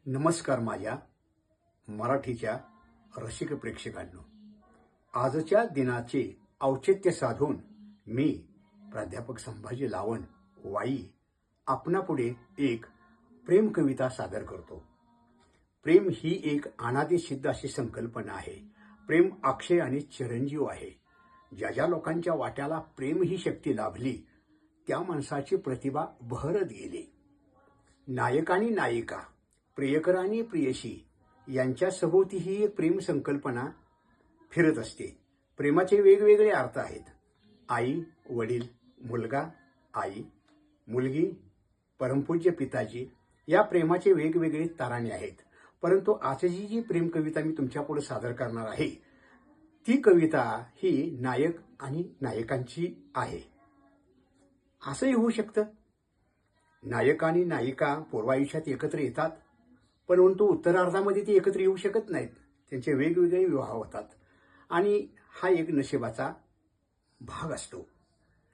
नमस्कार माझ्या मराठीच्या रसिक प्रेक्षकांनो, आजच्या दिनाचे औचित्य साधून मी प्राध्यापक संभाजी लावण वाई आपणापुढे एक प्रेम कविता सादर करतो। प्रेम ही एक अनादी सिद्ध अशी संकल्पना आहे। प्रेम अक्षय आणि चिरंजीव आहे। ज्या ज्या लोकांच्या वाट्याला प्रेम ही शक्ती लाभली त्या माणसाची प्रतिभा बहरत गेली। नायक आणि नायिका, प्रियकर आणि प्रियशी यांच्या सभोवती ही एक प्रेम संकल्पना फिरत असते। प्रेमाचे वेगवेगळे अर्थ आहेत। आई, वडील, मुलगा, आई, मुलगी, परमपूज्य पिताजी या प्रेमाचे वेगवेगळे तराणे आहेत। परंतु आजची जी प्रेम कविता मी तुमच्यापुढे सादर करणार आहे ती कविता ही नायक आणि नायिकांची आहे। असंही होऊ शकतं, नायक आणि नायिका पूर्वायुष्यात एकत्र येतात परंतु उत्तरार्धामध्ये ते एकत्र येऊ शकत नाहीत। त्यांचे वेगवेगळे विवाह होतात आणि हा एक नशिबाचा भाग असतो।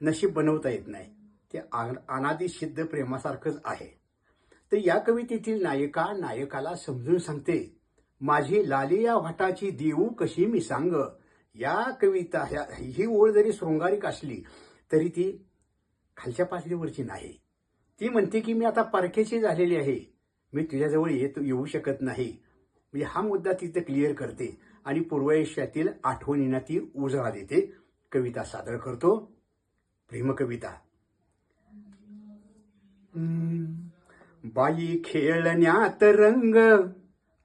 नशीब बनवता येत नाही, ते अनादी सिद्ध प्रेमासारखंच आहे। तर या कवितेतील नायिका नायकाला समजून सांगते, माझी लाली या वाटाची देऊ कशी मी सांग। या कविता ही ओळ जरी शृंगारिक असली तरी ती खालच्या पातळीवरची नाही। ती म्हणते की मी आता परकेची झालेली आहे, मी तुझ्याजवळ येऊ शकत नाही। म्हणजे हा मुद्दा तिथे क्लिअर करते आणि पूर्वायुष्यातील आठवणींना ती उजाळा देते। कविता सादर करतो, प्रेम कविता। बाई खेळण्यात रंग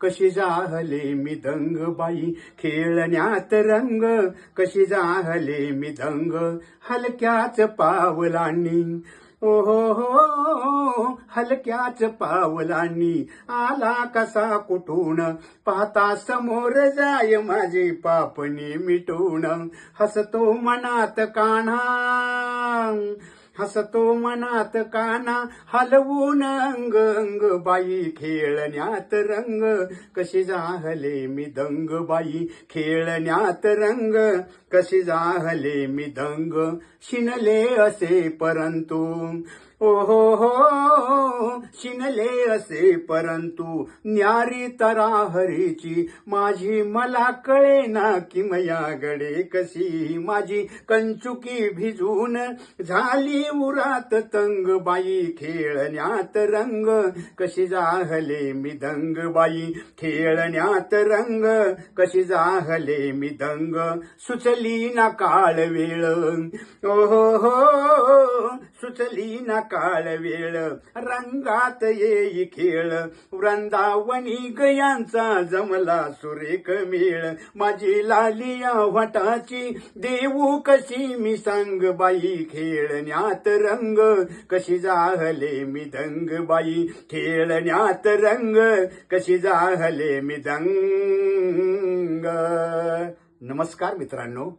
कशी जाहले मी दंग। बाई खेळण्यात रंग कशी जाहले मी दंग। हलक्याच पावलांनी ओ हो हलक्याच पावलांनी आला कसा कुठून। पाहता समोर जाय माझी पापणी मिटून। हसतो मनात कान्हा हसतो मनात काना हलवून अंग अंग। बाई खेळण्यात रंग कशी जाहले मी दंग। बाई खेळण्यात रंग कशी जाहले मी दंग। शिनले असे परंतु ओ हो शिनले असे परंतु न्यारी तराहरीची माझी मला कळेना की मयाकडे कशी। माझी कंचुकी भिजून झाली उरात तंग। बाई खेळण्यात रंग कशी जाहले मी दंग। बाई खेळण्यात रंग कशी जाहले मी दंग। सुचली ना काळ वेळ ओ हो सुचली ना काळ वेळ रंगात येई खेळ। वृंदावनी गयांचा जमला सुरेख मेळ। माझी लाली या वाटाची देऊ कशी मी सांग। बाई खेळण्यात रंग कशी जाहले मी दंग। बाई खेळण्यात रंग कशी जाहले मी दंग। नमस्कार मित्रांनो।